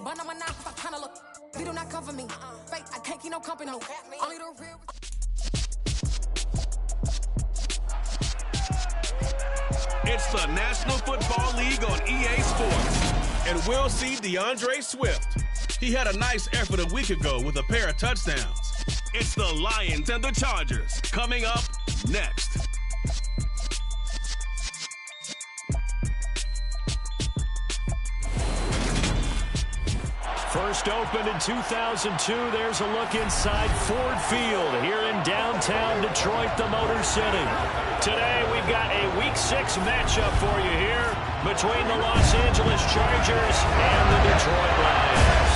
Run on my knife, I kinda look. They do not cover me. Fake, I can't keep no company. Only the real. It's the National Football League on EA Sports. And we'll see DeAndre Swift. He had a nice effort a week ago with a pair of touchdowns. It's the Lions and the Chargers coming up next. First opened in 2002, there's a look inside Ford Field here in downtown Detroit, the Motor City. Today, we've got a Week 6 matchup for you here between the Los Angeles Chargers and the Detroit Lions.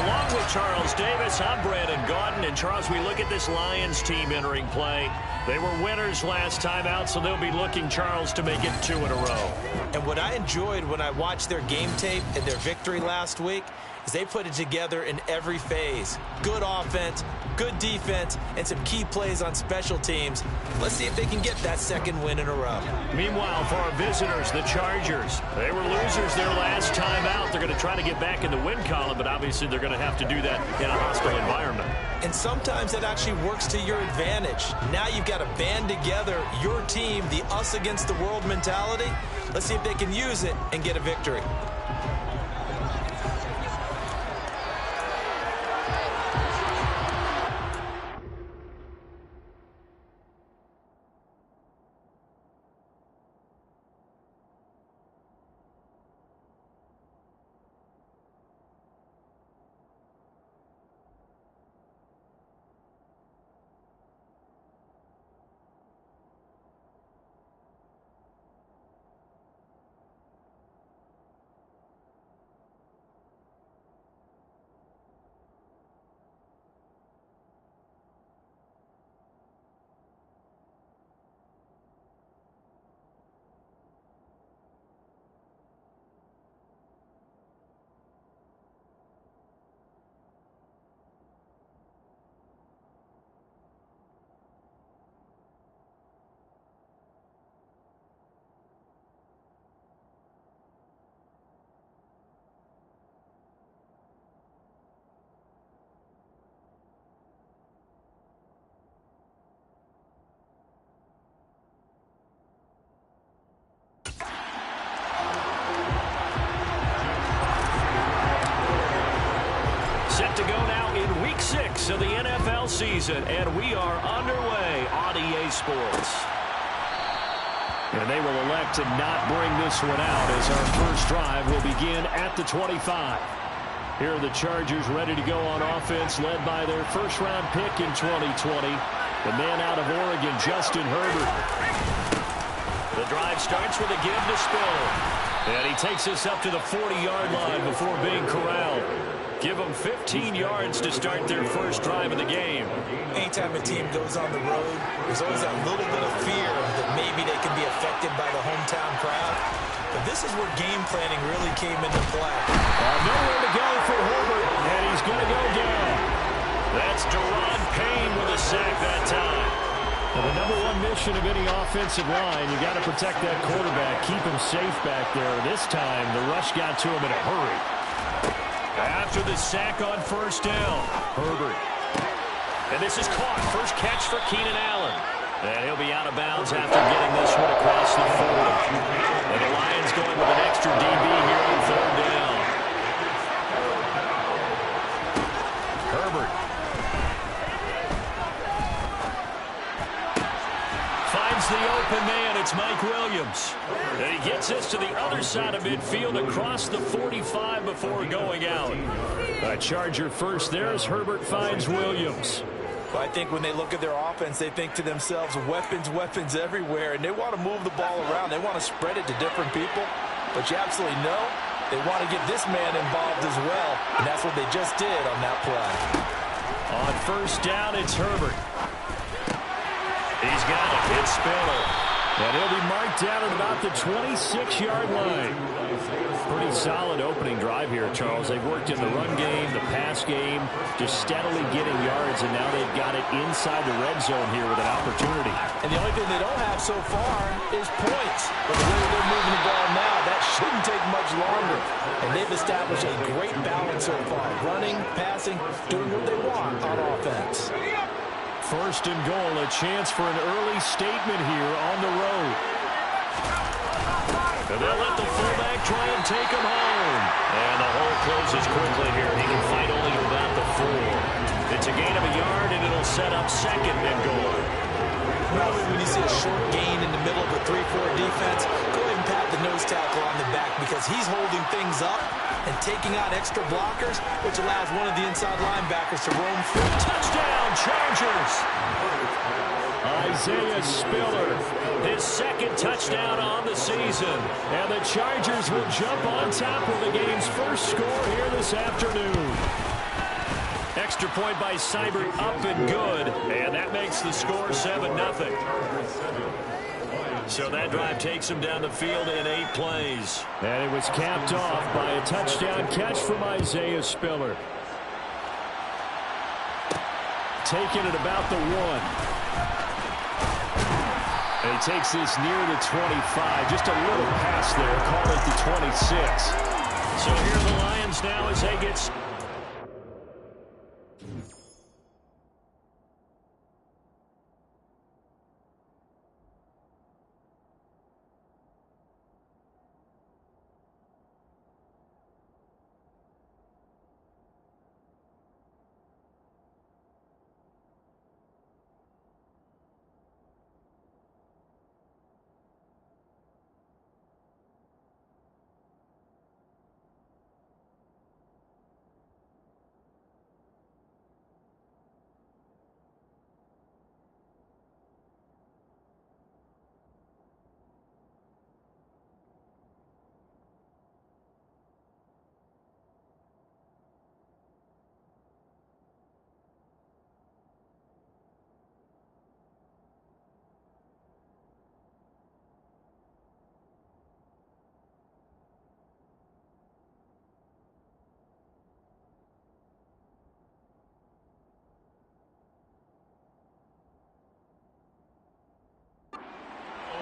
Along with Charles Davis, I'm Brandon Gaudin. And Charles, we look at this Lions team entering play. They were winners last time out, so they'll be looking, Charles, to make it 2 in a row. And what I enjoyed when I watched their game tape and their victory last week is they put it together in every phase. Good offense, good defense, and some key plays on special teams. Let's see if they can get that second win in a row. Meanwhile, for our visitors, the Chargers, they were losers their last time out. They're going to try to get back in the win column, but obviously they're going to have to do that in a hostile environment. And sometimes that actually works to your advantage. Now you've got to band together your team, the us against the world mentality. Let's see if they can use it and get a victory. Set to go now in Week 6 of the NFL season, and we are underway on EA Sports. And they will elect to not bring this one out as our first drive will begin at the 25. Here are the Chargers ready to go on offense, led by their first-round pick in 2020, the man out of Oregon, Justin Herbert. The drive starts with a give to Spiller. And he takes us up to the 40-yard line before being corralled. Give them 15 yards to start their first drive of the game. Anytime a team goes on the road, there's always that little bit of fear that maybe they can be affected by the hometown crowd. But this is where game planning really came into play. Nowhere to go for Herbert, and he's going to go down. That's Deron Payne with a sack that time. Well, the number one mission of any offensive line, you got to protect that quarterback, keep him safe back there. This time, the rush got to him in a hurry. After the sack on first down, Herbert. And this is caught. First catch for Keenan Allen. And he'll be out of bounds after getting this one across the 40. And the Lions going with an extra DB here on third down. Herbert. Finds the open man. It's Mike Williams. And he gets this to the other side of midfield across the 45 before going out. A Charger first there as Herbert finds Williams. Well, I think when they look at their offense, they think to themselves, weapons, weapons everywhere, and they want to move the ball around. They want to spread it to different people. But you absolutely know they want to get this man involved as well, and that's what they just did on that play. On first down, it's Herbert. He's got it. It's Spiller. And he'll be marked down at about the 26-yard line. Pretty solid opening drive here, Charles. They've worked in the run game, the pass game, just steadily getting yards, and now they've got it inside the red zone here with an opportunity. And the only thing they don't have so far is points. But the way they're moving the ball now, that shouldn't take much longer. And they've established a great balance so far. Running, passing, doing what they want on offense. First and goal, a chance for an early statement here on the road. And they'll let the fullback try and take him home. And the hole closes quickly here. He can fight only to about the 4. It's a gain of a yard, and it'll set up second and goal. Probably when you see a short gain in the middle of a 3-4 defense, go ahead and pat the nose tackle on the back because he's holding things up and taking out extra blockers, which allows one of the inside linebackers to roam free. Touchdown, Chargers! Isaiah Spiller, his second touchdown on the season. And the Chargers will jump on top of the game's first score here this afternoon. Extra point by Seibert, up and good. And that makes the score 7-0. So that drive takes him down the field in 8 plays. And it was capped off by a touchdown catch from Isaiah Spiller. Taking it about the 1. And he takes this near the 25. Just a little pass there. Call it the 26. So here are the Lions now as they get...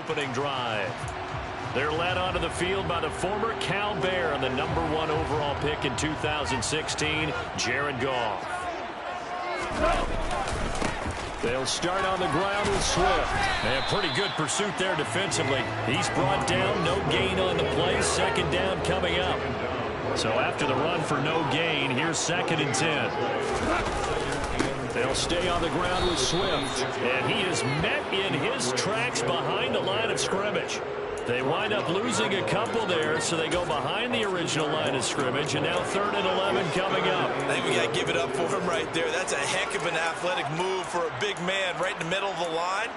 Opening drive. They're led onto the field by the former Cal Bear and the #1 overall pick in 2016, Jared Goff. They'll start on the ground with Swift. And pretty good pursuit there defensively. He's brought down, no gain on the play. Second down coming up. So after the run for no gain, here's 2nd and 10. They'll stay on the ground with Swift. And he is met in his tracks behind the line of scrimmage. They wind up losing a couple there, so they go behind the original line of scrimmage. And now 3rd and 11 coming up. I think we got to give it up for him right there. That's a heck of an athletic move for a big man right in the middle of the line.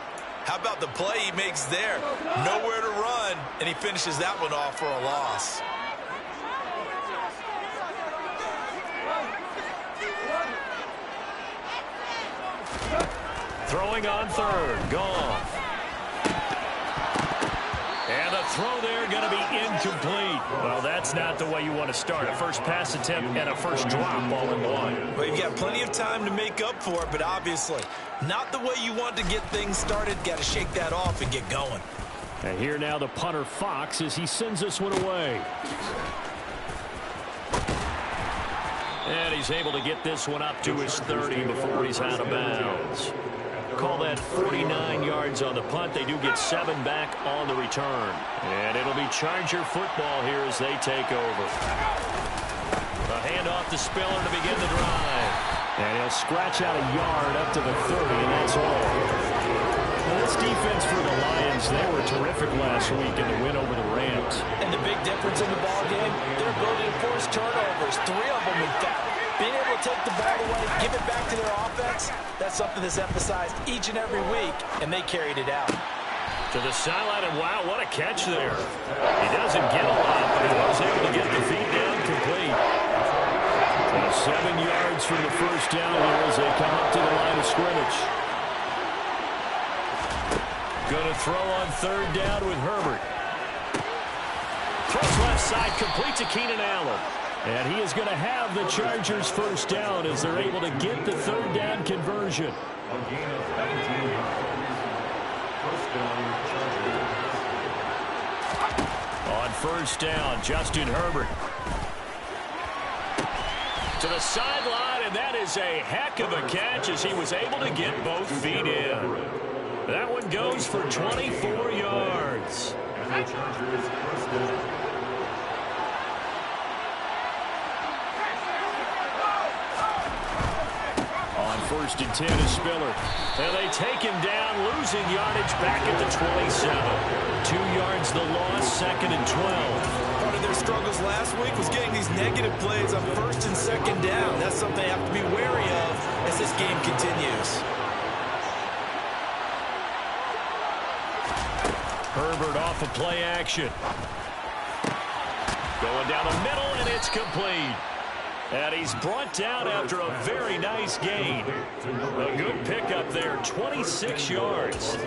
How about the play he makes there? Nowhere to run, and he finishes that one off for a loss. Throwing on 3rd, Goff. And a throw there going to be incomplete. Well, that's not the way you want to start. A first pass attempt and a first drop all in one. Well, you've got plenty of time to make up for it, but obviously not the way you want to get things started. Got to shake that off and get going. And here now the punter Fox as he sends this one away. And he's able to get this one up to his 30 before he's out of bounds. Call that 49 yards on the punt. They do get 7 back on the return. And it'll be Charger football here as they take over. A handoff to Spiller to begin the drive. And he'll scratch out a yard up to the 30, and that's all. Well, this defense for the Lions, they were terrific last week in the win over the Rams. And the big difference in the ballgame, their ability to force turnovers, 3 of them in fact. Being able to take the ball away, give it back to their offense, that's something that's emphasized each and every week, and they carried it out. To the sideline, and wow, what a catch there. He doesn't get a lot, but he was able to get the feet down complete. 7 yards for the first down here as they come up to the line of scrimmage. Going to throw on third down with Herbert. Throws left side, complete to Keenan Allen. And he is going to have the Chargers first down as they're able to get the third down conversion. On first down, Justin Herbert. To the sideline, and that is a heck of a catch as he was able to get both feet in. That one goes for 24 yards. On first and 10 is Spiller. And they take him down, losing yardage back at the 27. 2 yards the loss, second and 12. Part of their struggles last week was getting these negative plays on first and second down. That's something they have to be wary of as this game continues. Herbert off of play action. Going down the middle, and it's complete. And he's brought down after a very nice gain. A good pickup there, 26 yards.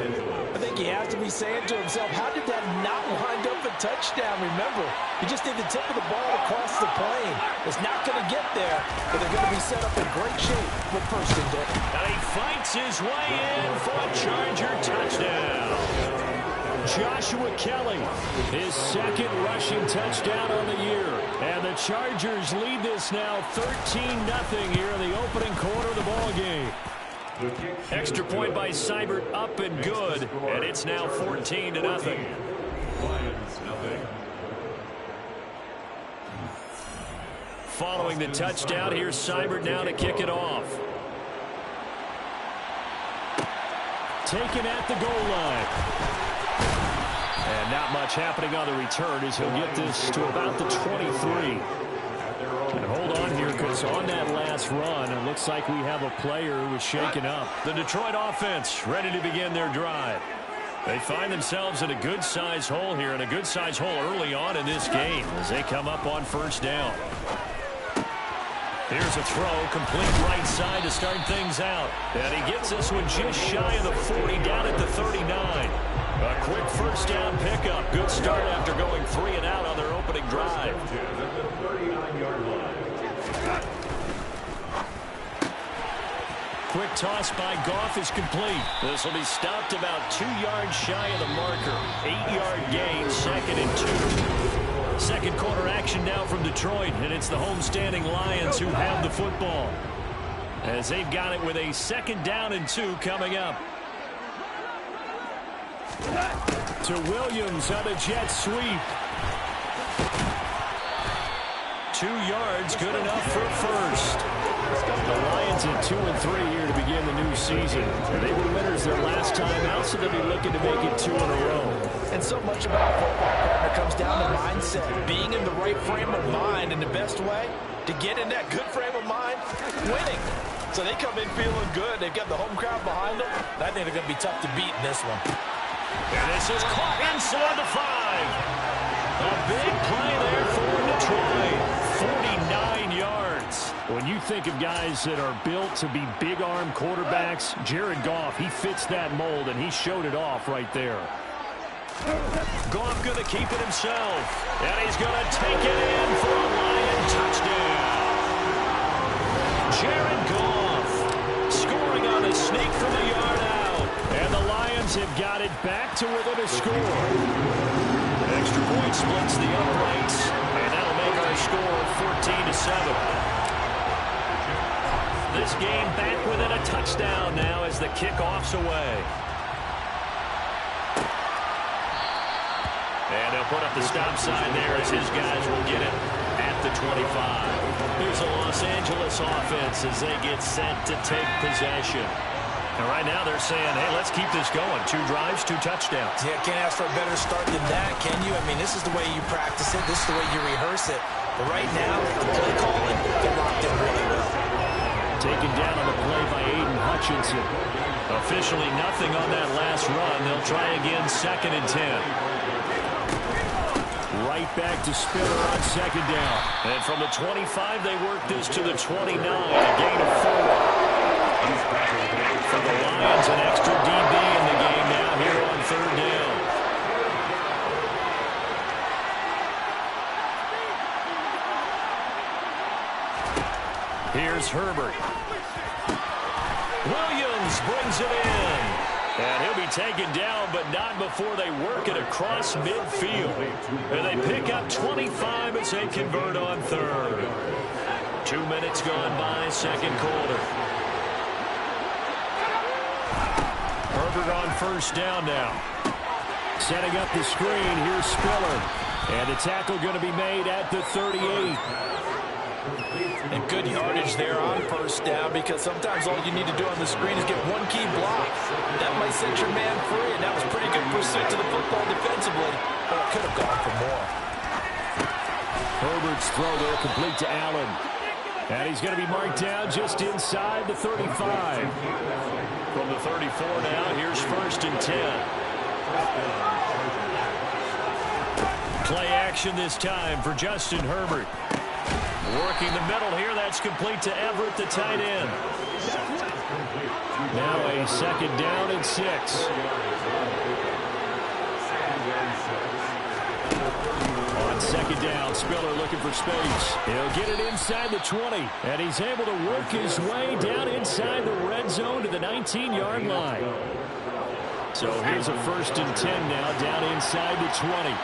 I think he has to be saying to himself, how did that not wind up a touchdown? Remember, he just did the tip of the ball across the plane. It's not going to get there, but they're going to be set up in great shape with first and 10. And he fights his way in for a Charger touchdown. Joshua Kelly, his second rushing touchdown on the year. And the Chargers lead this now 13-0 here in the opening quarter of the ball game. Extra point by Seibert up and good, and it's now 14-0. Following the touchdown, here's Seibert now to kick it off. Taken at the goal line. And not much happening on the return as he'll get this to about the 23. And hold on here, because on that last run, it looks like we have a player who was shaken up. The Detroit offense ready to begin their drive. They find themselves in a good-sized hole here, and a good-sized hole early on in this game as they come up on first down. Here's a throw, complete right side to start things out. And he gets this one just shy of the 40, down at the 39. A quick first down pickup. Good start after going 3 and out on their opening drive. Quick toss by Goff is complete. This will be stopped about 2 yards shy of the marker. 8-yard gain, second and 2. Second quarter action now from Detroit, and it's the homestanding Lions who have the football, as they've got it with a second down and 2 coming up. To Williams on a jet sweep. 2 yards, good enough for first. The Lions at 2-3 here to begin the new season. They were winners their last time out, so they'll be looking to make it 2 in a row. And so much about football, partner, comes down to mindset. Being in the right frame of mind, and the best way to get in that good frame of mind, winning. So they come in feeling good. They've got the home crowd behind them. I think they're going to be tough to beat in this one. And this is caught inside the 5. A big play there for Detroit. 49 yards. When you think of guys that are built to be big-arm quarterbacks, Jared Goff, he fits that mold, and he showed it off right there. Goff going to keep it himself. And he's going to take it in for a Lion touchdown. Jared Goff scoring on a sneak from the yard out. And the Lions have got it back to within a score. Extra point splits the uprights, and that'll make our score 14-7. This game back within a touchdown now as the kickoff's away. And they'll put up the stop sign there as his guys will get it at the 25. Here's the Los Angeles offense as they get set to take possession. And right now they're saying, hey, let's keep this going. 2 drives, 2 touchdowns. Yeah, can't ask for a better start than that, can you? I mean, this is the way you practice it. This is the way you rehearse it. But right now, the play calling, they're locked in really well. Taken down on the play by Aiden Hutchinson. Officially nothing on that last run. They'll try again, second and 10. Right back to Spiller on second down. And from the 25, they work this to the 29, a gain of 4. For the Lions, an extra DB in the game now here on third down. Here's Herbert. Williams brings it in. And he'll be taken down, but not before they work it across midfield. And they pick up 25 as they convert on third. 2 minutes gone by, second quarter. Herbert on first down now. Setting up the screen, here's Spiller. And the tackle going to be made at the 38. And good yardage there on first down, because sometimes all you need to do on the screen is get one key block. That might set your man free, and that was pretty good pursuit to the football defensively. But it could have gone for more. Herbert's throw there complete to Allen. And he's going to be marked down just inside the 35. From the 34 now, here's first and 10. Play action this time for Justin Herbert. Working the middle here, that's complete to Everett, the tight end. Now a second down and 6. On second down, Spiller looking for space. He'll get it inside the 20, and he's able to work his way down inside the red zone to the 19-yard line. So here's a first and 10 now, down inside the 20.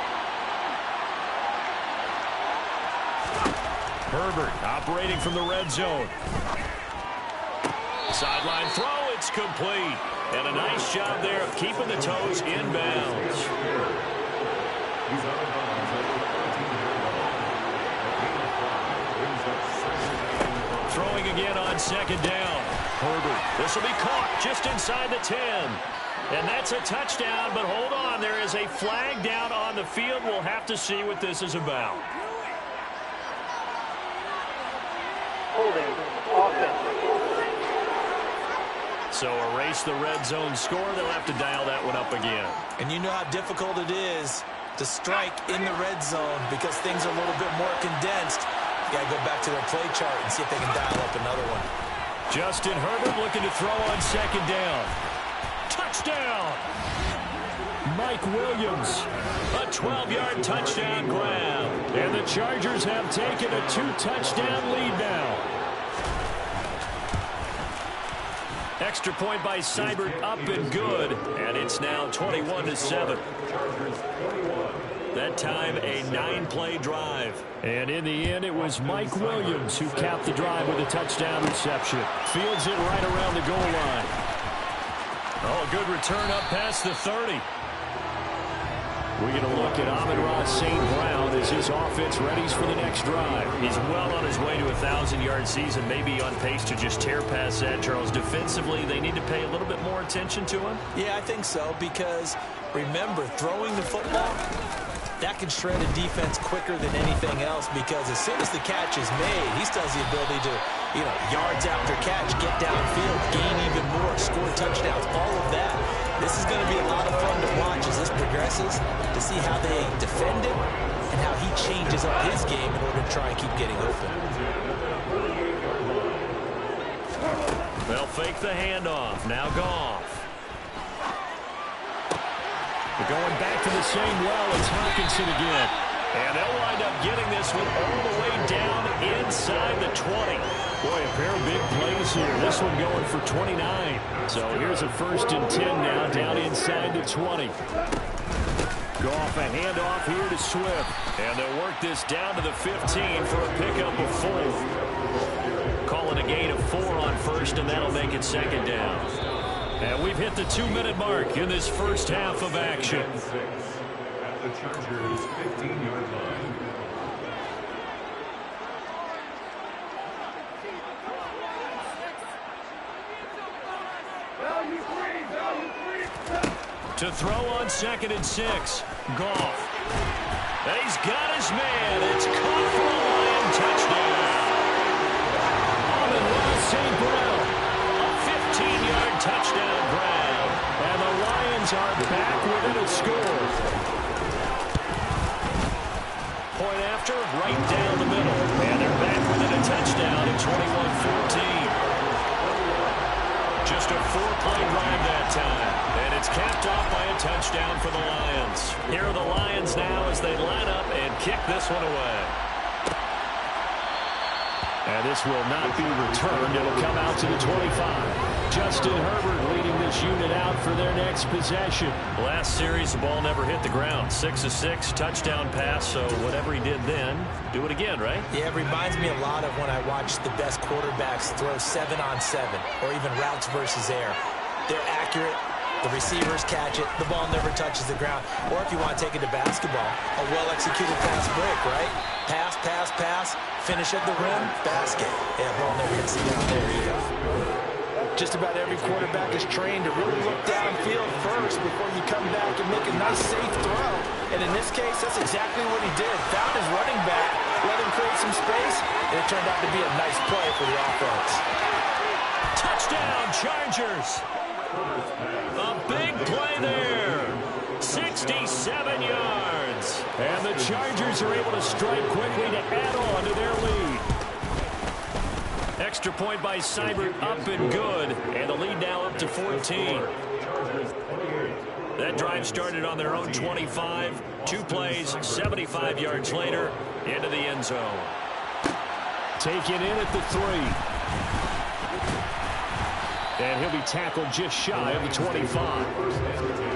Herbert operating from the red zone. Sideline throw, it's complete. And a nice job there of keeping the toes in bounds. Throwing again on second down. Herbert, this will be caught just inside the 10. And that's a touchdown, but hold on, there is a flag down on the field. We'll have to see what this is about. So erase the red zone score. They'll have to dial that one up again. And you know how difficult it is to strike in the red zone because things are a little bit more condensed. You got to go back to their play chart and see if they can dial up another one. Justin Herbert looking to throw on second down. Touchdown! Mike Williams, a 12-yard touchdown grab. And the Chargers have taken a 2-touchdown lead now. Extra point by Seibert up and good. And it's now 21-7. That time a 9-play drive. And in the end, it was Mike Williams who capped the drive with a touchdown reception. Fields it right around the goal line. Oh, good return up past the 30. We're going to look at Amon-Ra St. Brown as his offense readies for the next drive. He's well on his way to a 1,000-yard season, maybe on pace to just tear past that, Charles. Defensively, they need to pay a little bit more attention to him? Yeah, I think so, because remember, throwing the football, that can shred a defense quicker than anything else, because as soon as the catch is made, he still has the ability to, yards after catch, get downfield, gain even more, score touchdowns, all of that. This is going to be a lot of fun to watch as this progresses, to see how they defend him and how he changes up his game in order to try and keep getting open. They'll fake the handoff. Now Goff. They're going back to the same well. It's Hockenson again. And they'll wind up getting this one all the way down inside the 20. Boy, a pair of big plays here. This one going for 29. So here's a first and 10 now down inside the 20. Goff a handoff here to Swift. And they'll work this down to the 15 for a pickup of 4. Call it a gain of 4 on first, and that'll make it second down. And we've hit the 2-minute mark in this first half of action. The Chargers' 15-yard line. To throw on second and 6. Goff. And he's got his man. It's caught for a Lion touchdown. Amon-Ra St. Brown. A 15-yard touchdown grab. And the Lions are back within a score. Point after, right down the middle. And they're back within a touchdown at 21-14. Just a 4-play drive that time. And it's capped off by a touchdown for the Lions. Here are the Lions now as they line up and kick this one away. And this will not be returned. It'll come out to the 25. Justin Herbert leading this unit out for their next possession. Last series, the ball never hit the ground. 6 of 6, touchdown pass. So whatever he did then, do it again, right? Yeah, it reminds me a lot of when I watched the best quarterbacks throw 7-on-7 or even routes versus air. They're accurate. The receivers catch it. The ball never touches the ground. Or if you want to take it to basketball, a well-executed pass break, right? Pass, pass, pass. Finish at the rim, basket. Yeah, ball never hits the ground there either. Just about every quarterback is trained to really look downfield first before you come back and make a nice, safe throw. And in this case, that's exactly what he did. Found his running back, let him create some space, and it turned out to be a nice play for the offense. Touchdown, Chargers. A big play there. 67 yards. And the Chargers are able to strike quickly to add on to their lead. Extra point by Seibert, up and good. And the lead now up to 14. That drive started on their own 25. 2 plays, 75 yards later, into the end zone. Taken in at the 3. And he'll be tackled just shy of the 25.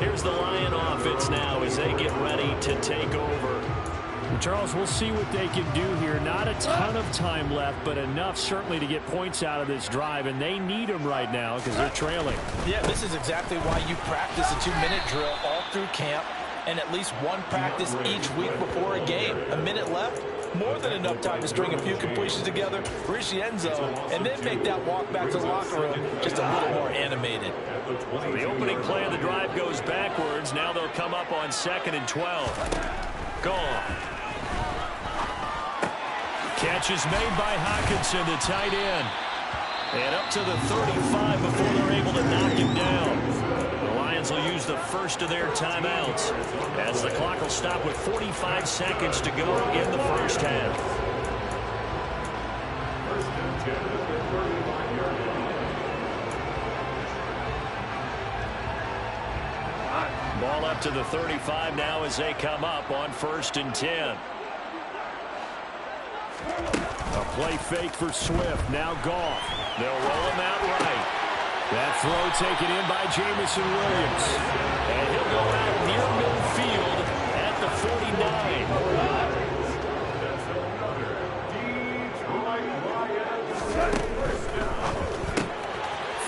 Here's the Lion offense now as they get ready to take over. Charles, we'll see what they can do here. Not a ton of time left, but enough certainly to get points out of this drive, and they need them right now because they're trailing. Yeah, this is exactly why you practice a 2-minute drill all through camp and at least one practice each week before a game. A minute left, more than enough time to string a few completions together, reach the end zone, and then make that walk back to the locker room just a little more animated. The opening play of the drive goes backwards. Now they'll come up on 2nd and 12. Gone. Catch is made by Hockenson, the tight end. And up to the 35 before they're able to knock him down. The Lions will use the first of their timeouts as the clock will stop with 45 seconds to go in the first half. Ball up to the 35 now as they come up on 1st and 10. A play fake for Swift. Now Goff. They'll roll him out right. That throw taken in by Jameson Williams. And he'll go out near midfield at the 49.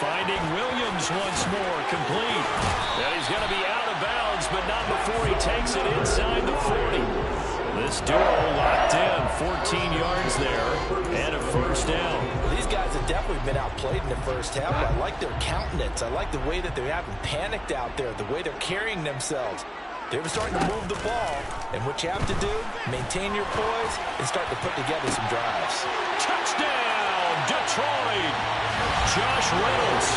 Finding Williams once more, complete. And he's going to be out of bounds, but not before he takes it inside the 40. This duo locked in, 14 yards there, and a first down. These guys have definitely been outplayed in the first half, but I like their countenance. I like the way that they haven't panicked out there, the way they're carrying themselves. They're starting to move the ball, and what you have to do, maintain your poise and start to put together some drives. Touchdown, Detroit! Josh Reynolds,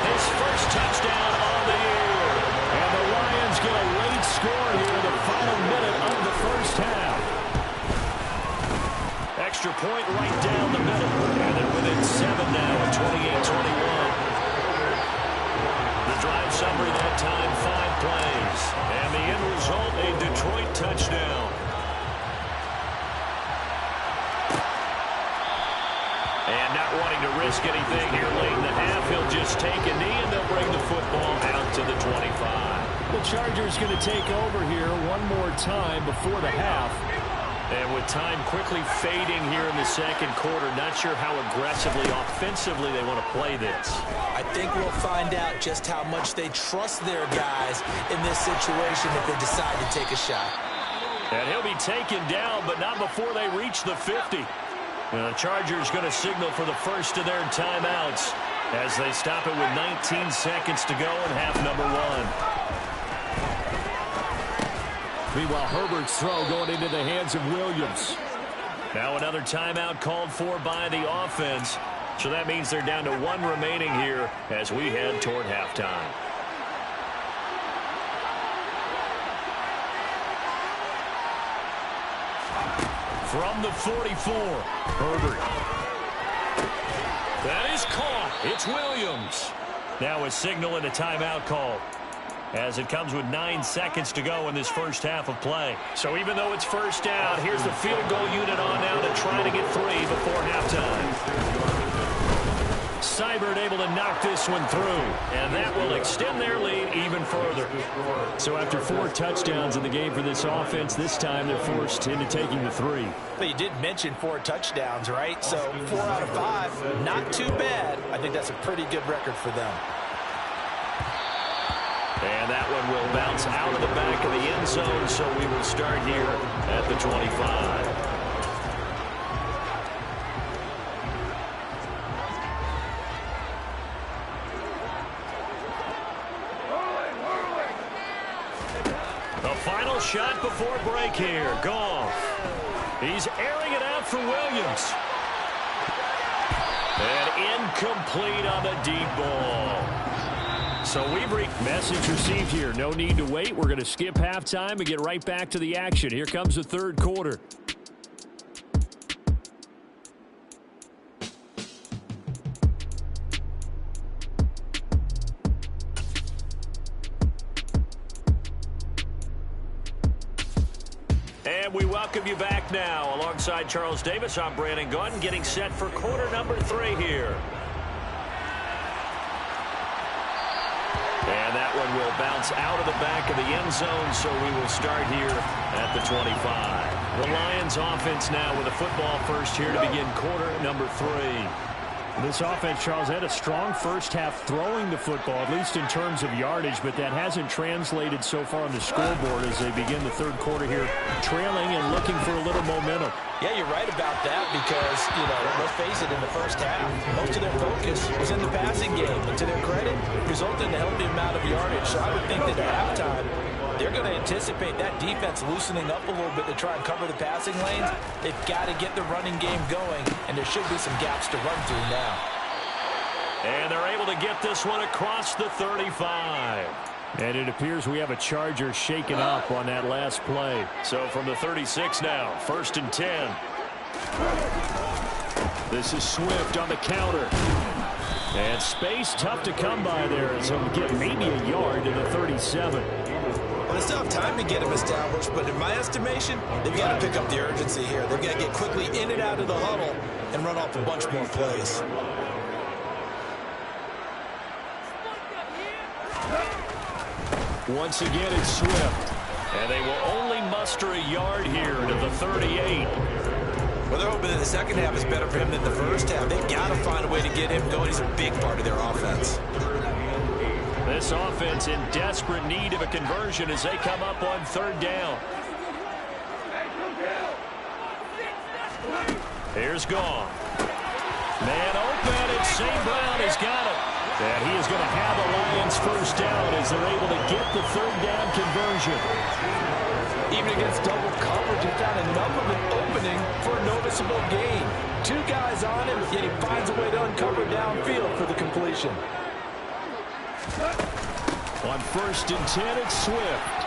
his first touchdown on the year. And the Lions get a late score here in the final minute of the first half. Extra point right down the middle. And they're within 7 now at 28-21. The drive summary that time, 5 plays. And the end result, a Detroit touchdown. And not wanting to risk anything here late in the half, he'll just take a knee and they'll bring the football out to the 25. The Chargers going to take over here one more time before the half. And with time quickly fading here in the second quarter, not sure how aggressively, offensively they want to play this. I think we'll find out just how much they trust their guys in this situation if they decide to take a shot. And he'll be taken down, but not before they reach the 50. And the Chargers going to signal for the first of their timeouts as they stop it with 19 seconds to go in half number 1. Meanwhile, Herbert's throw going into the hands of Williams. Now another timeout called for by the offense. So that means they're down to 1 remaining here as we head toward halftime. From the 44, Herbert. That is caught. It's Williams. Now a signal and a timeout call. as it comes with 9 seconds to go in this first half of play. So even though it's first down, here's the field goal unit on now to try to get 3 before halftime. Seibert able to knock this one through, and that will extend their lead even further. So after 4 touchdowns in the game for this offense, this time they're forced into taking the 3. But you did mention 4 touchdowns, right? So 4 out of 5, not too bad. I think that's a pretty good record for them. And that one will bounce out of the back of the end zone, so we will start here at the 25. The final shot before break here. Goff. He's airing it out for Williams. And incomplete on the deep ball. So we've reached message received here. No need to wait. We're going to skip halftime and get right back to the action. Here comes the third quarter. And we welcome you back now. Alongside Charles Davis, I'm Brandon Gaudin, getting set for quarter number 3 here. And that one will bounce out of the back of the end zone, so we will start here at the 25. The Lions offense now with a football first here to begin quarter number 3. This offense, Charles, had a strong first half throwing the football, at least in terms of yardage, but that hasn't translated so far on the scoreboard as they begin the third quarter here, trailing and looking for a little momentum. Yeah, you're right about that because, let's face it, in the first half, most of their focus was in the passing game. And to their credit, resulted in a healthy amount of yardage. So I would think that at halftime, they're going to anticipate that defense loosening up a little bit to try and cover the passing lanes. They've got to get the running game going, and there should be some gaps to run through now. And they're able to get this one across the 35. And it appears we have a Charger shaken up on that last play. So from the 36 now, 1st and 10. This is Swift on the counter. And space tough to come by there as he'll get maybe a yard to the 37. Well, they still have time to get him established, but in my estimation, they've got to pick up the urgency here. They've got to get quickly in and out of the huddle and run off a bunch more plays. Once again, it's Swift. And they will only muster a yard here to the 38. Well, they're hoping that the second half is better for him than the first half. They've got to find a way to get him going. He's a big part of their offense. This offense in desperate need of a conversion as they come up on 3rd down. Here's Goff. Man open, and St. Brown has got it. And he is going to have the Lions first down as they're able to get the 3rd down conversion. Even against double coverage, he found enough of an opening for a noticeable gain. 2 guys on him, yet he finds a way to uncover downfield for the completion. On 1st and 10, it's Swift.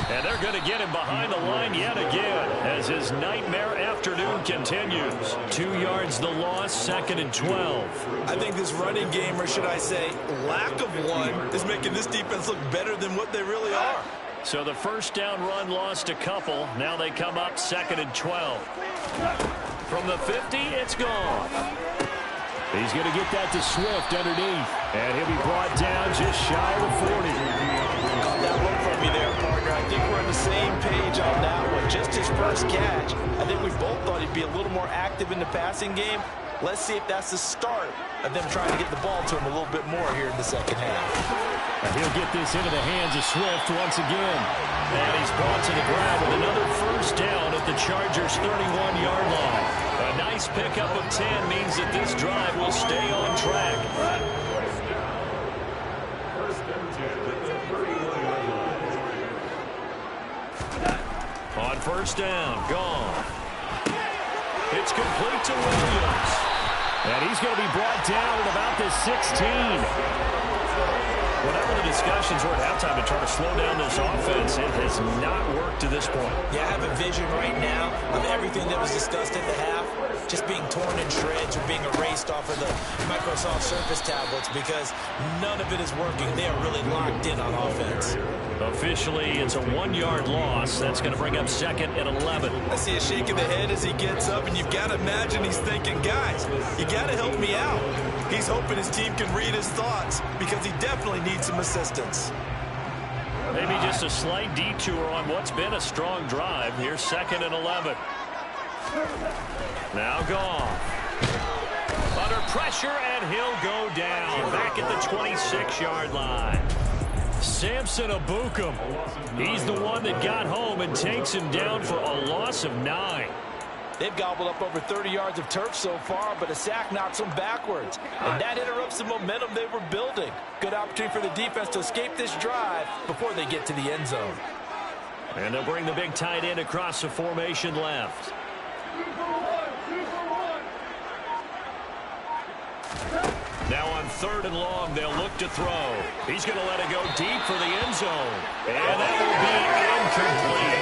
And they're going to get him behind the line yet again as his nightmare afternoon continues. 2 yards the loss, 2nd and 12. I think this running game, or should I say lack of one, is making this defense look better than what they really are. So the first down run lost a couple. Now they come up 2nd and 12. From the 50, it's gone. He's going to get that to Swift underneath. And he'll be brought down just shy of the 40. Caught that look from me there, partner. I think we're on the same page on that one. Just his first catch. I think we both thought he'd be a little more active in the passing game. Let's see if that's the start of them trying to get the ball to him a little bit more here in the second half. And he'll get this into the hands of Swift once again. And he's brought to the ground with another first down at the Chargers' 31-yard line. A nice pickup of 10 means that this drive will stay on track. On 1st down, gone. It's complete to Williams. And he's going to be brought down at about the 16. Whatever the discussions were at halftime to try to slow down this offense, it has not worked to this point. Yeah, I have a vision right now of everything that was discussed at the half just being torn in shreds or being erased off of the Microsoft Surface tablets because none of it is working. They are really locked in on offense. Officially, it's a 1-yard loss. That's going to bring up 2nd and 11. I see a shake of the head as he gets up, and you've got to imagine he's thinking, guys, you got to help me out. He's hoping his team can read his thoughts because he definitely needs some assistance. Maybe just a slight detour on what's been a strong drive. Here's 2nd and 11. Now Goff. Under pressure, and he'll go down. Back at the 26-yard line. Samson Ebukam. He's the one that got home and takes him down for a loss of 9. They've gobbled up over 30 yards of turf so far, but a sack knocks them backwards. And that interrupts the momentum they were building. Good opportunity for the defense to escape this drive before they get to the end zone. And they'll bring the big tight end across the formation left. Now on 3rd and long, they'll look to throw. He's going to let it go deep for the end zone. And that will be incomplete.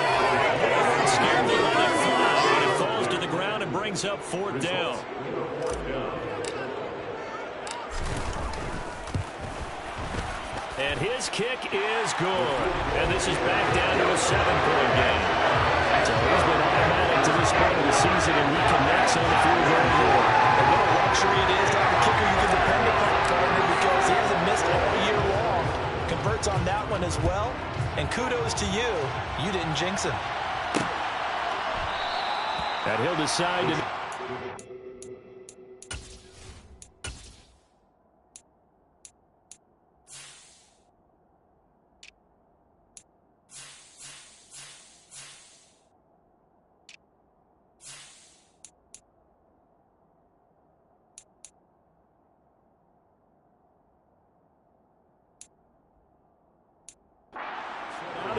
Scared to let it fly. And it falls to the ground and brings up 4th down. And his kick is good. And this is back down to a 7-point game. So he's been automatic to this point of the season, and he connects on the field goal more. And what a luxury it is to have a kicker you can depend upon, partner, because he hasn't missed all year long. Converts on that one as well. And kudos to you. You didn't jinx him. And he'll decide to...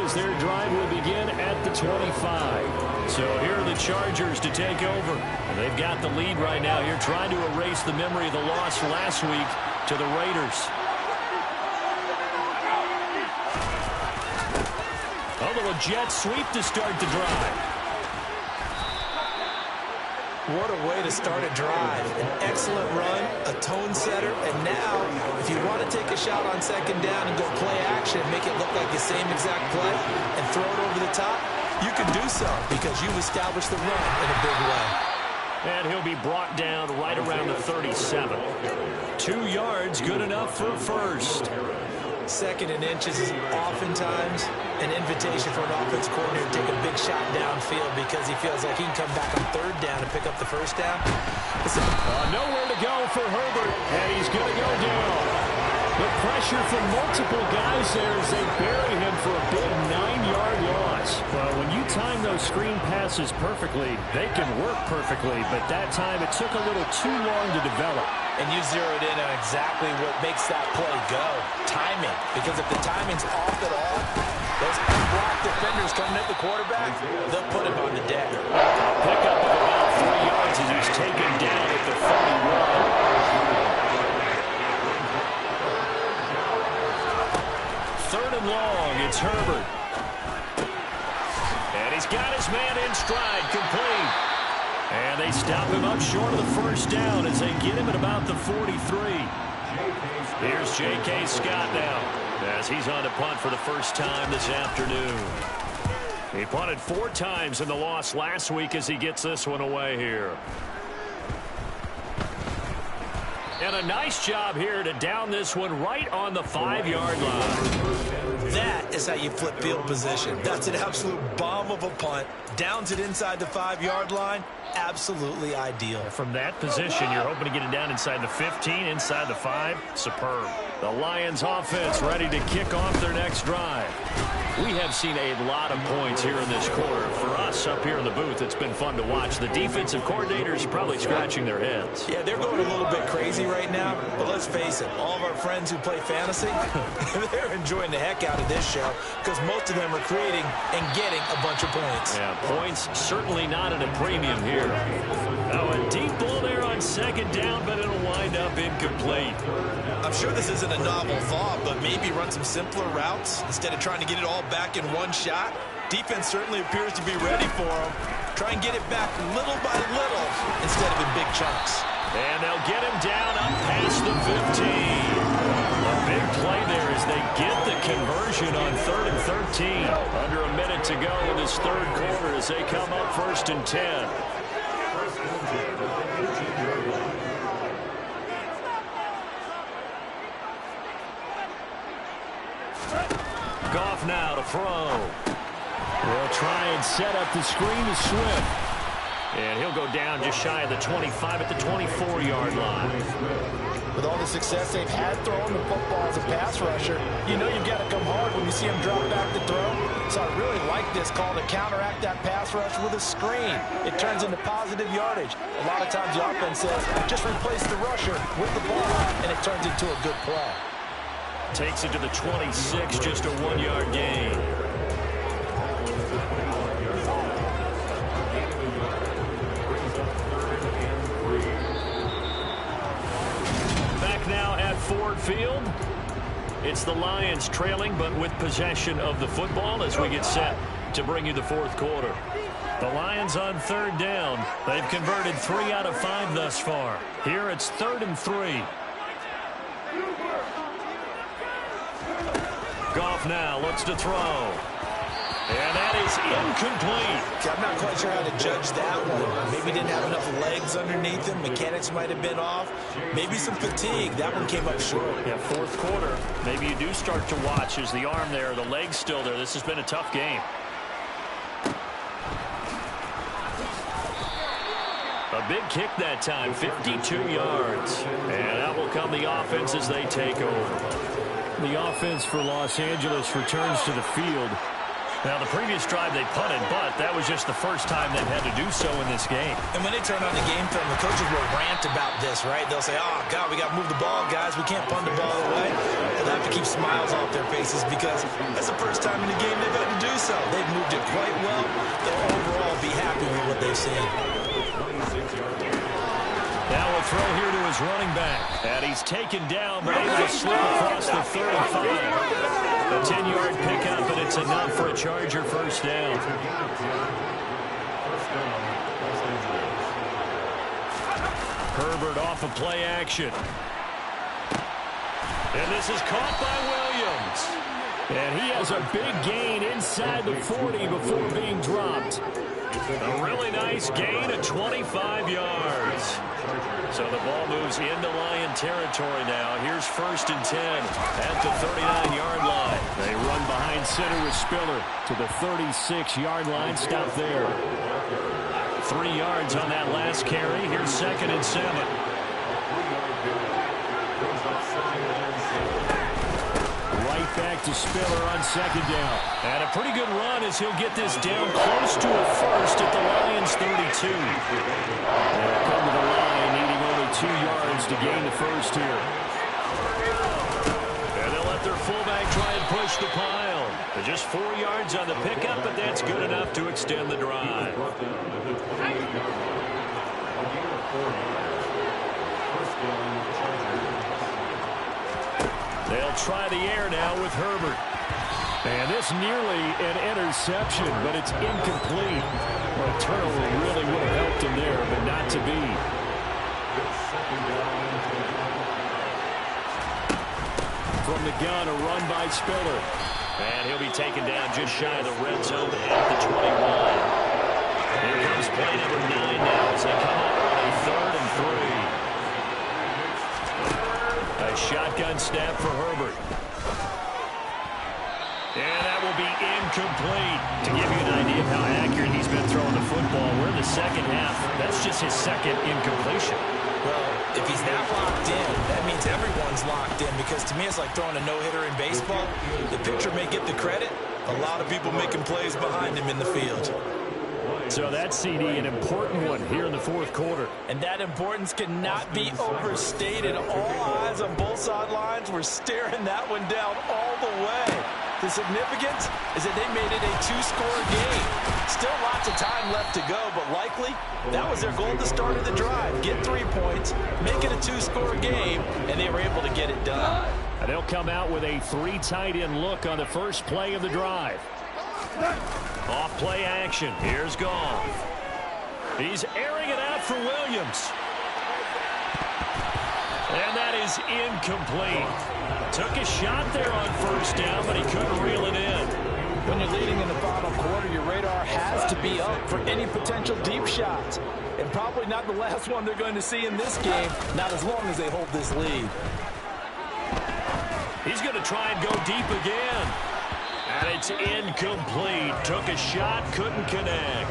as their drive will begin at the 25. So here are the Chargers to take over. They've got the lead right now here, trying to erase the memory of the loss last week to the Raiders. A little jet sweep to start the drive. What a way to start a drive. An excellent run, a tone setter, and now, if you want to take a shot on 2nd down and go play action, make it look like the same exact play, and throw it over the top, you can do so because you've established the run in a big way. And he'll be brought down right around the 37. 2 yards, good enough for a first. 2nd and inches is oftentimes an invitation for an offense coordinator to take a big shot downfield because he feels like he can come back on 3rd down and pick up the first down. Nowhere to go for Herbert, and he's going to go down. The pressure from multiple guys there as they bury him for a big 9-yard loss. Well, when you time those screen passes perfectly, they can work perfectly, but that time it took a little too long to develop. And you zeroed in on exactly what makes that play go. Timing. Because if the timing's off at all, those unblocked defenders coming at the quarterback, they'll put him on the deck. Pickup of about 3 yards as he's taken down at the 31. 3rd and long, it's Herbert. And he's got his man in stride, complete. And they stop him up short of the first down as they get him at about the 43. Here's J.K. Scott now as he's on to punt for the first time this afternoon. He punted 4 times in the loss last week as he gets this one away here. And a nice job here to down this one right on the 5-yard line. That is how you flip field position. That's an absolute bomb of a punt. Downs it inside the 5-yard line. Absolutely ideal. From that position, you're hoping to get it down inside the 15, inside the 5. Superb. The Lions offense ready to kick off their next drive. We have seen a lot of points here in this quarter. For us up here in the booth, it's been fun to watch. The defensive coordinators probably scratching their heads. Yeah, they're going a little bit crazy right now, but let's face it, all of our friends who play fantasy, they're enjoying the heck out of this show because most of them are creating and getting a bunch of points. Yeah, points certainly not at a premium here. Now a deep ball there on on second down, but it'll wind up incomplete. I'm sure this isn't a novel thought, but maybe run some simpler routes instead of trying to get it all back in one shot. Defense certainly appears to be ready for him. Try and get it back little by little instead of in big chunks. And they'll get him down up past the 15. A big play there as they get the conversion on 3rd and 13. Under a minute to go in this third quarter as they come up 1st and 10. Goff now to throw. They'll try and set up the screen to Swift. And he'll go down just shy of the 25 at the 24-yard line. With all the success they've had throwing the football as a pass rusher, you know you've got to come hard when you see him drop back to throw. So I really like this call to counteract that pass rush with a screen. It turns into positive yardage. A lot of times the offense says, just replace the rusher with the ball, and it turns into a good play. Takes it to the 26, just a 1-yard gain. Back now at Ford Field. It's the Lions trailing, but with possession of the football as we get set to bring you the fourth quarter. The Lions on 3rd down. They've converted 3 out of 5 thus far. Here it's 3rd and 3. Goff now looks to throw. And that is incomplete. I'm not quite sure how to judge that one. Maybe didn't have enough legs underneath him. Mechanics might have been off. Maybe some fatigue. That one came up short. Yeah, fourth quarter. Maybe you do start to watch as the arm there, the leg's still there. This has been a tough game. A big kick that time, 52 yards. And that will come the offense as they take over. The offense for Los Angeles returns to the field. Now, the previous drive they punted, but that was just the first time they've had to do so in this game. And when they turn on the game film, the coaches will rant about this, right? They'll say, oh, God, we got to move the ball, guys. We can't punt the ball away. They'll have to keep smiles off their faces because that's the first time in the game they've had to do so. They've moved it quite well. They'll overall be happy with what they've seen. Now we'll throw here to his running back. And he's taken down, but able to slip across the 35. A 10-yard pickup, and it's enough for a Charger first down. Herbert off of play action. And this is caught by Williams. And he has a big gain inside the 40 before being dropped. A really nice gain of 25 yards. So the ball moves into Lion territory now. Here's 1st and 10 at the 39-yard line. They run behind center with Spiller to the 36-yard line. Stop there. 3 yards on that last carry. Here's 2nd and 7. Right back to Spiller on 2nd down. And a pretty good run as he'll get this down close to a first at the Lions 32. They'll come to the line needing only 2 yards to gain the first here. And they'll let their fullback try and push the pile. They're just 4 yards on the pickup, but that's good enough to extend the drive. They'll try the air now with Herbert. And this nearly an interception, but it's incomplete. Well, a turnover really would have helped him there, but not to be. From the gun, a run by Spiller. And he'll be taken down just shy of the red zone at the 21. Here comes play number 9 now as they come up on a 3rd and 3. A shotgun snap for Herbert. And that will be incomplete. To give you an idea of how accurate he's been throwing the football, we're in the second half. That's just his 2nd incompletion. Well, if he's that locked in, that means everyone's locked in because to me it's like throwing a no-hitter in baseball. The pitcher may get the credit. A lot of people making plays behind him in the field. So that CD, an important one here in the fourth quarter. And that importance cannot be overstated. All eyes on both sidelines were staring that one down all the way. The significance is that they made it a 2-score game. Still lots lots of time left to go, but likely that was their goal at the start of the drive. Get 3 points, make it a 2-score game, and they were able to get it done. And they'll come out with a 3 tight end look on the first play of the drive. Off play action. Here's Goff. He's airing it out for Williams. And that is incomplete. Took a shot there on first down, but he couldn't reel it in. When you're leading in the final quarter, your radar has to be up for any potential deep shots. And probably not the last one they're going to see in this game, not as long as they hold this lead. He's going to try and go deep again. And it's incomplete. Took a shot, couldn't connect.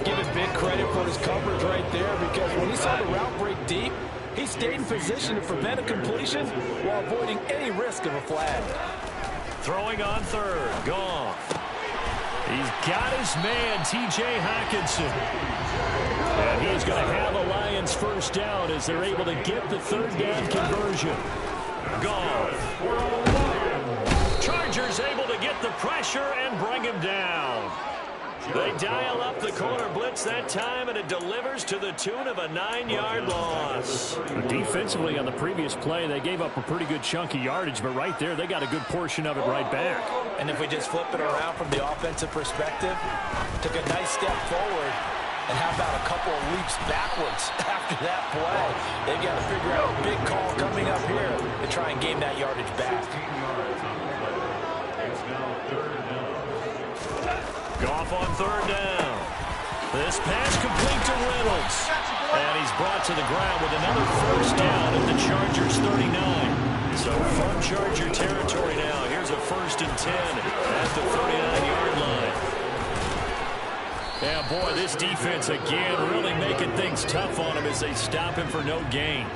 Give it big credit for his coverage right there, because when he saw the route break deep, he stayed in position to prevent a completion while avoiding any risk of a flag. Throwing on third. Goff. He's got his man, T.J. Hockenson. And he's going to have a Lions first down as they're able to get the third down conversion. Goff. Chargers able to get the pressure and bring him down. They dial up the corner blitz that time, and it delivers to the tune of a 9-yard loss. Defensively on the previous play, they gave up a pretty good chunk of yardage, but right there, they got a good portion of it right back. And if we just flip it around from the offensive perspective, took a nice step forward, and how about a couple of leaps backwards after that play? They've got to figure out a big call coming up here to try and gain that yardage back. Goff on third down. This pass complete to Reynolds. And he's brought to the ground with another first down at the Chargers 39. So from Charger territory now, here's a 1st and 10 at the 39-yard line. Yeah, boy, this defense again really making things tough on him as they stop him for no gain.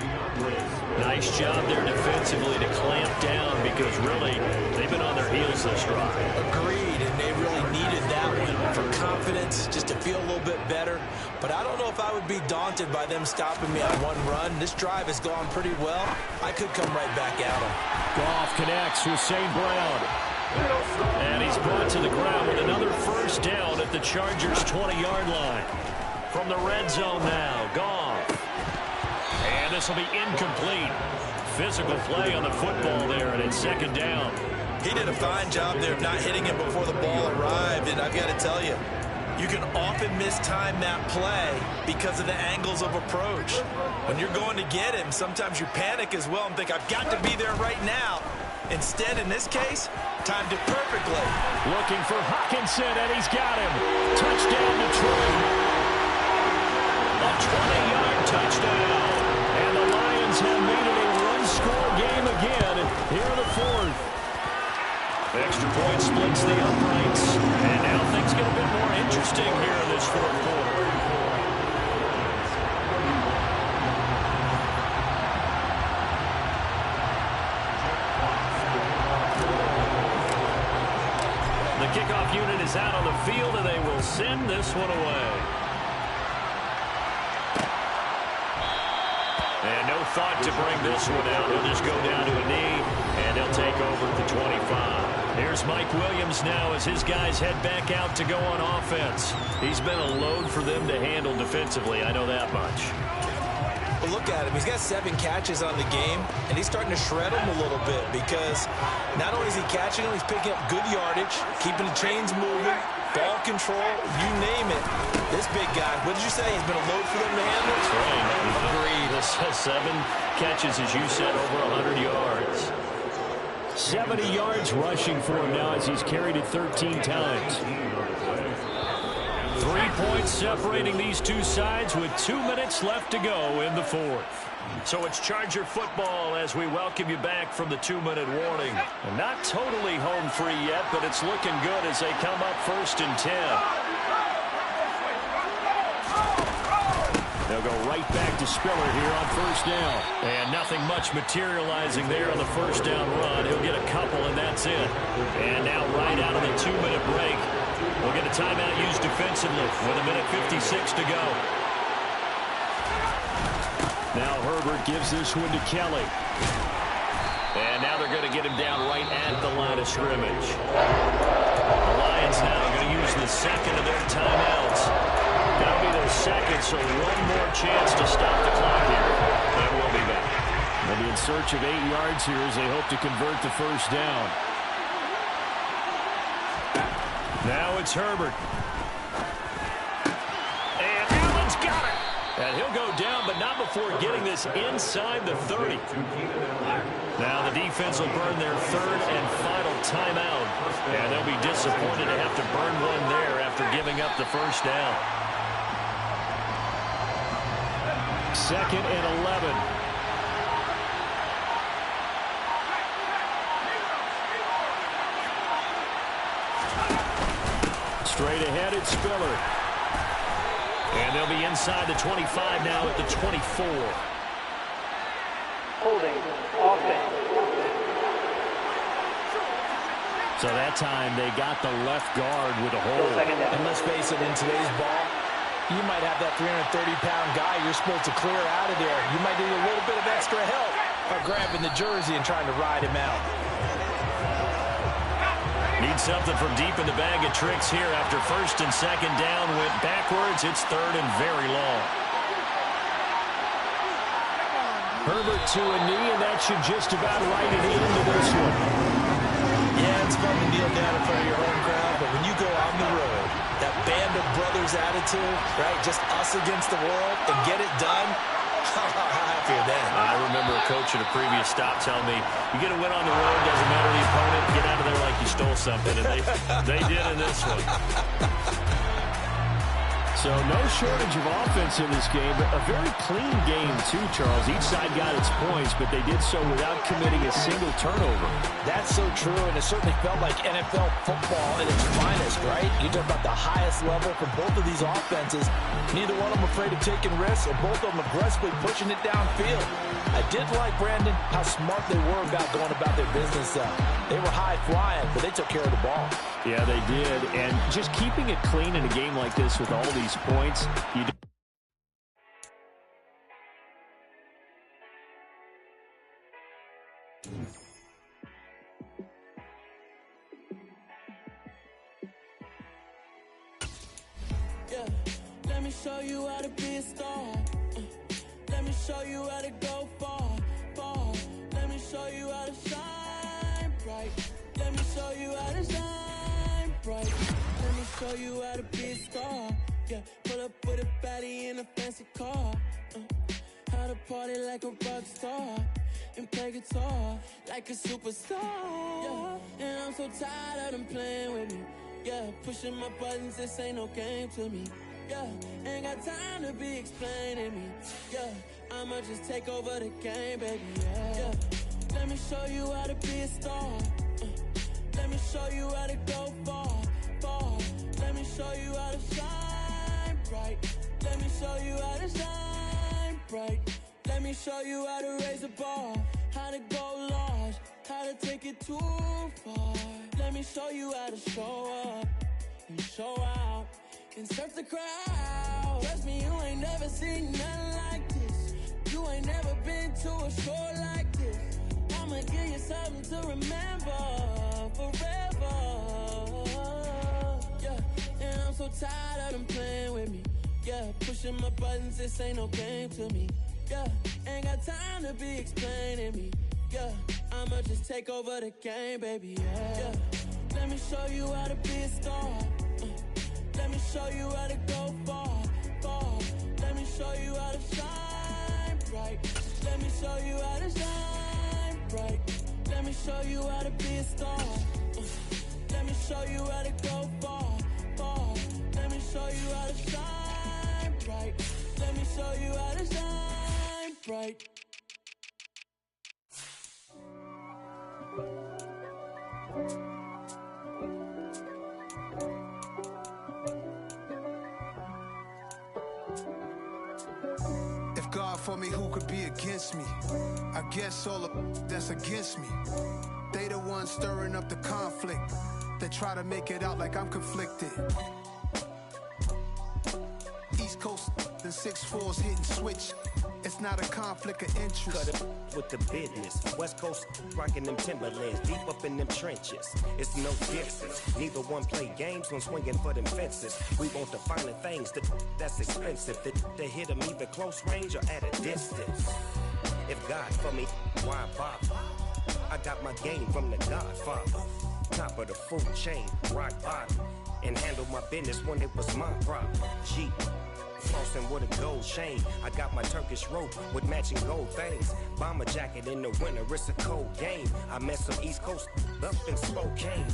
Nice job there defensively to clamp down, because really they've been on their heels this drive. Agreed, and they really needed that one for confidence, just to feel a little bit better. But I don't know if I would be daunted by them stopping me on one run. This drive has gone pretty well. I could come right back at them. Goff connects with St. Brown. And he's brought to the ground with another first down at the Chargers 20-yard line. From the red zone now, Goff. And this will be incomplete. Physical play on the football there, and it's 2nd down. He did a fine job there of not hitting him before the ball arrived, and I've got to tell you, you can often mistime that play because of the angles of approach. When you're going to get him, sometimes you panic as well and think, I've got to be there right now. Instead, in this case, timed it perfectly. Looking for Hockenson, and he's got him. Touchdown, Detroit. A 20-yard touchdown. And the Lions have made it a one-score game again here in the 4th. Extra point splits the uprights. And now things get a bit more interesting here in this 4th quarter. The kickoff unit is out on the field, and they will send this one away. And no thought to bring this one out. He'll just go down to a knee, and he'll take over at the 25. Here's Mike Williams now as his guys head back out to go on offense. He's been a load for them to handle defensively, I know that much. But look at him. He's got 7 catches on the game, and he's starting to shred them a little bit, because not only is he catching them, he's picking up good yardage, keeping the chains moving, ball control, you name it. This big guy, what did you say? He's been a load for them to handle? That's right. Agreed. 7 catches, as you said, over 100 yards. 70 yards rushing for him now as he's carried it 13 times. 3 points separating these two sides with 2 minutes left to go in the 4th. So it's Charger football as we welcome you back from the 2-minute warning. And not totally home free yet, but it's looking good as they come up 1st and 10. They'll go right back to Spiller here on 1st down. And nothing much materializing there on the 1st down run. He'll get a couple, and that's it. And now right out of the 2-minute break, we'll get a timeout used defensively with 1:56 to go. Now Herbert gives this one to Kelly. And now they're going to get him down right at the line of scrimmage. The Lions now going to use the 2nd of their timeouts So one more chance to stop the clock here. And we'll be back. They'll be in search of 8 yards here as they hope to convert the first down. Now it's Herbert. And Allen's got it. And he'll go down, but not before getting this inside the 30. Now the defense will burn their third and final timeout. And they'll be disappointed to have to burn one there after giving up the first down. 2nd and 11. Straight ahead, it's Spiller. And they'll be inside the 25 now at the 24. Holding offense. So that time they got the left guard with a hold. And let's face it, in today's ball, you might have that 330-pound guy you're supposed to clear out of there. You might need a little bit of extra help by grabbing the jersey and trying to ride him out. Need something from deep in the bag of tricks here after 1st and 2nd down. Went backwards. It's 3rd and very long. Herbert to a knee, and that should just about write it into this one. Yeah, it's fun to kneel down in front of your home crowd, but when you go on the road, that band of brothers attitude, right, just us against the world, and get it done, how happy are they? I remember a coach at a previous stop telling me, you get a win on the road, doesn't matter the opponent, get out of there like you stole something, and they did in this one. So no shortage of offense in this game, but a very clean game too, Charles. Each side got its points, but they did so without committing a single turnover. That's so true, and it certainly felt like NFL football at its finest, right? You talk about the highest level for both of these offenses. Neither one of them afraid of taking risks, and both of them aggressively pushing it downfield. I did like, Brandon, how smart they were about going about their business. They were high-flying, but they took care of the ball. Yeah, they did, and just keeping it clean in a game like this with all these points, you do. Yeah, let me show you how to be a star. Let me show you how to go far, far. Let me show you how to shine bright. Let me show you how to shine bright. Let me show you how to be a star. Yeah, pull up with a baddie in a fancy car. How to party like a rock star and play guitar like a superstar. Yeah, and I'm so tired of them playing with me. Yeah, pushing my buttons, this ain't no game to me. Yeah, ain't got time to be explaining me. Yeah, I'ma just take over the game, baby. Yeah, let me show you how to be a star. Let me show you how to go far, far. Let me show you how to shine bright. Let me show you how to shine bright. Let me show you how to raise the bar, how to go large, how to take it too far. Let me show you how to show up and show out and surf the crowd. Trust me, you ain't never seen nothing like this. You ain't never been to a show like this. I'ma give you something to remember forever. Yeah, and I'm so tired of them playing with me. Yeah, pushing my buttons, this ain't no game to me. Yeah, ain't got time to be explaining me. Yeah, I'ma just take over the game, baby. Yeah, let me show you how to be a star. Let me show you how to go far, far. Let me show you how to shine bright. Let me show you how to shine bright. Let me show you how to be a star. Let me show you how to go far, far. Let me show you how to shine bright. Let me show you how to shine bright. If God for me, who could be against me? I guess all of that's against me. They the ones stirring up the conflict. They try to make it out like I'm conflicted. East Coast, the 6'4's hitting switch. It's It's not a conflict of interest. Cut it with the business. West Coast rocking them Timberlands, deep up in them trenches. It's no difference. Neither one play games when swinging for them fences. We want the finer things that's expensive. They hit them either close range or at a distance. If God for me, why bother? I got my game from the Godfather. Top of the food chain, rock bottom. And handle my business when it was my problem. Jeep, flossing with a gold chain. I got my Turkish rope with matching gold things. Bomber jacket in the winter, it's a cold game. I met some East Coast up in Spokane.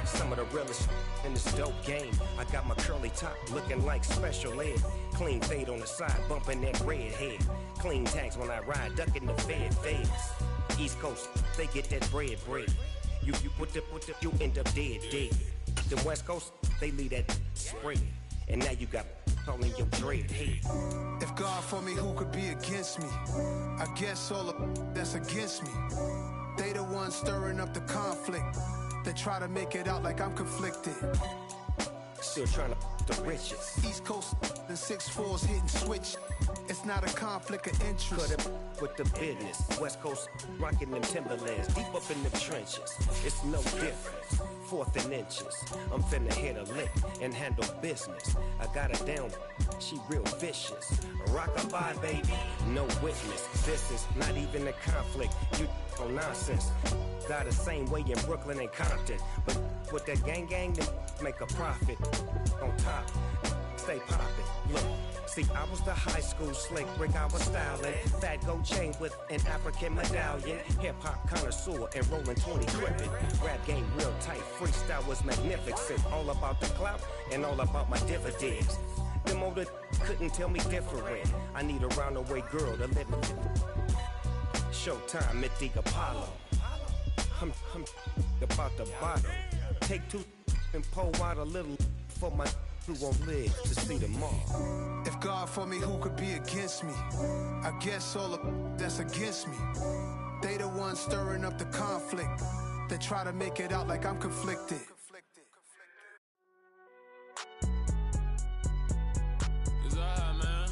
Some of the realest in this dope game. I got my curly top looking like special ed. Clean fade on the side, bumping that red head. Clean tags when I ride, ducking the feds. East Coast, they get that bread. You put the, you end up dead. The West Coast, they leave that spread. And now you got all in your dread head. If God for me, who could be against me? I guess all of that's against me. They the ones stirring up the conflict. They try to make it out like I'm conflicted. Still trying to the riches. East Coast and 6'4s hitting switch. It's not a conflict of interest. Cut it with the business. West Coast rocking them Timberlands, deep up in the trenches. It's no difference. 4th and inches. I'm finna hit a lick and handle business. I got her down, she real vicious. Rock-a-bye, baby, no witness. This is not even a conflict. You on nonsense. Got the same way in Brooklyn and Compton. But with that gang, they make a profit. On top, stay poppin'. Look. See, I was the high school slick Rick, I was styling. Fat gold chain with an African medallion. Hip-hop connoisseur and rolling 20 crippin'. Rap game real tight, freestyle was magnificent. All about the clout and all about my dividends. Them older couldn't tell me different. I need a round-the-way girl to live in. Showtime at the Apollo. I'm about the bottom. Take 2 and pour out a little for my who won't live to see tomorrow. If God for me, who could be against me? I guess all of that's against me. They the ones stirring up the conflict. They try to make it out like I'm conflicted. It's alright, man.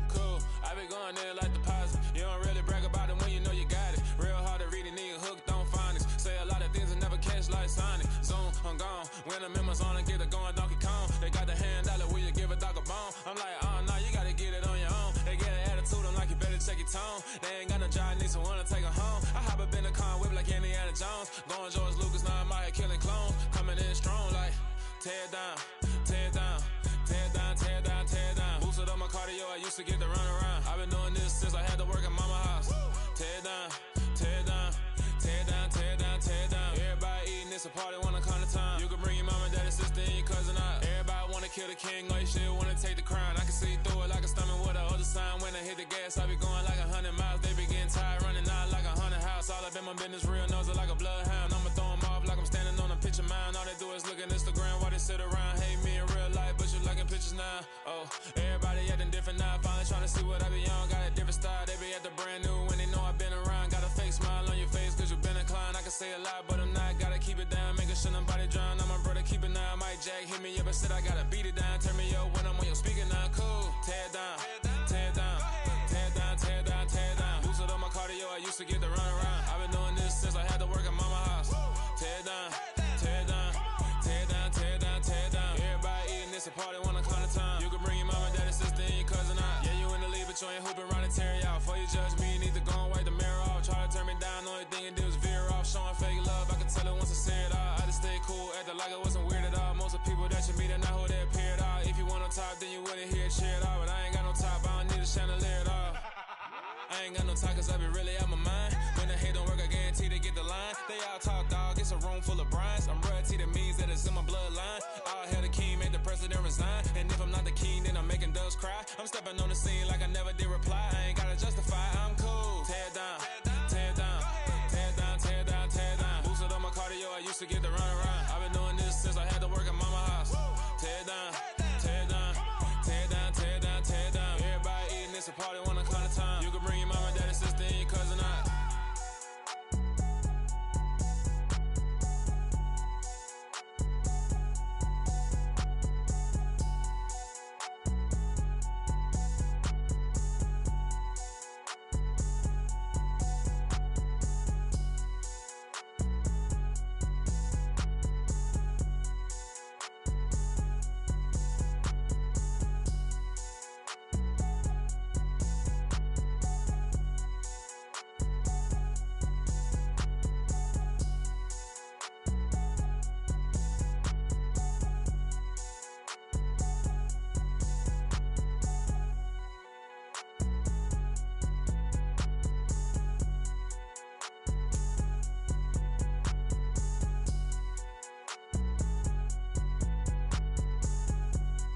Cool. I be going there like deposit. You don't really brag about it when you know you got it. Real hard to read a nigga hooked on phonics. Say a lot of things and never catch like Sonic. Zone, I'm gone. When I'm in my zone and get it going Donkey Kong. They got the hand dollar, will you give a dog a bone? I'm like, nah, you gotta get it on your own. They get an attitude, I'm like, you better check your tone. They ain't got no job, need someone to take her home. I hop up in the car, whip like Indiana Jones. Going George Lucas, now I'm out here killing clones. Coming in strong like, tear down, tear down, tear down, tear down, tear down. Boosted up my cardio, I used to get to run around. I've been doing this since I had to work at mama house. Tear down, tear down, tear down, tear down, tear down. Everybody eating, it's a party, wanna come to time. You can bring your mama, daddy, sister, and your cousin out. Everybody wanna kill the king, or you shit wanna take the crown. I can see through it like a stomach with a other sign. When I hit the gas, I be going like 100 miles. They be getting tired, running out like 100 house. All up in my business, real nose like a bloodhound. I'ma throw them off like I'm standing on a picture mound. All they do is look at Instagram while they sit around. Hate me in real life, but you liking pictures now. Oh, everybody acting different now. Finally trying to see what I be on. Got a different style, they be at the brand new when they know I've been around. Got a fake smile on your face, cause you been inclined. I can say a lot, but I'm not. Gotta keep it down, making sure nobody drown. I'm my brother, keep it now. Mike Jack hit me up and said I gotta beat it down. Turn me up when I'm on your speaker now. Cool, tear down, tear down, tear down, tear down, tear down. Boosted up my cardio, I used to get to run around. I've been doing this since I had to work at mama house. Tear down, tear down, tear down, tear down, tear down. Everybody eating, it's a party, wanna come to time. You can bring your mama, daddy, sister, and your cousin out. Yeah, you in the lead, but you ain't hooping around and tearing out. Before you judge me, you need to go and wipe the mirror off. Try to turn me down, the only thing you do is veer off. Showing fake love, I can tell it once I say it all. I just stay cool, acting like it wasn't weird at all. Most of the people that you meet are not who they appear at all. If you want on top, then you wouldn't hear it cheer at all. But I ain't got no top, I don't need a chandelier at all. I ain't got no talk, cause I be really out my mind. When the hate don't work, I guarantee they get the line. They all talk, dog, it's a room full of Bryans. I'm royalty, that means that it's in my bloodline. All hell the king, made the president resign. And if I'm not the king, then I'm making doves cry. I'm stepping on the scene like I never did reply. I ain't got